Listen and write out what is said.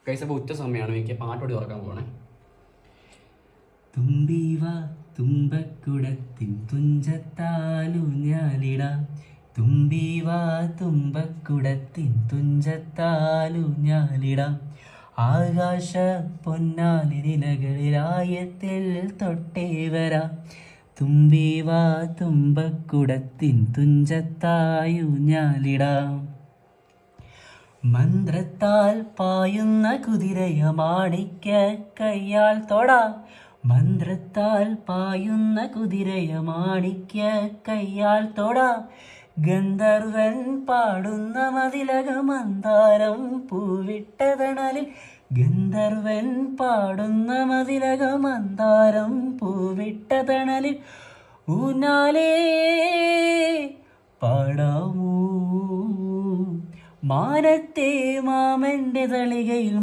Guys അപ്പോൾ ഉച്ച സമയമാണ്, എനിക്ക് പാട്ടോടി ഉറക്കാൻ പോകണേ. തുമ്പീവാ തുമ്പക്കുടത്തിൻ തുഞ്ചത്താലൂഞ്ഞാലിടാം, തുമ്പീവാ തുമ്പക്കുടത്തിൻ തുഞ്ചത്താലൂഞ്ഞാലിടാം, ആകാശ പൊന്നാലി നിലകളിലായത്തിൽ തൊട്ടേ വരാം, തുമ്പീവാ തുമ്പക്കുടത്തിൻ തുഞ്ചത്തായൂഞ്ഞാലിടാം. മന്ത്രത്താൽ പായുന്ന കുതിരയ മാണിക്ക കയ്യാൽ തൊടാം, മന്ത്രത്താൽ പായുന്ന കുതിരയ മാണിക്ക കയ്യാൽ തൊടാം, ഗന്ധർവൻ പാടുന്ന മതിലക മന്ദാരം പൂവിട്ടതണലിൽ, ഗന്ധർവൻ പാടുന്ന മതിലക മന്ദാരം പൂവിട്ടതണലിൽ, ഊനാലേ പാടാമൂ മാനത്തെ മാമന്റെ തളികയിൽ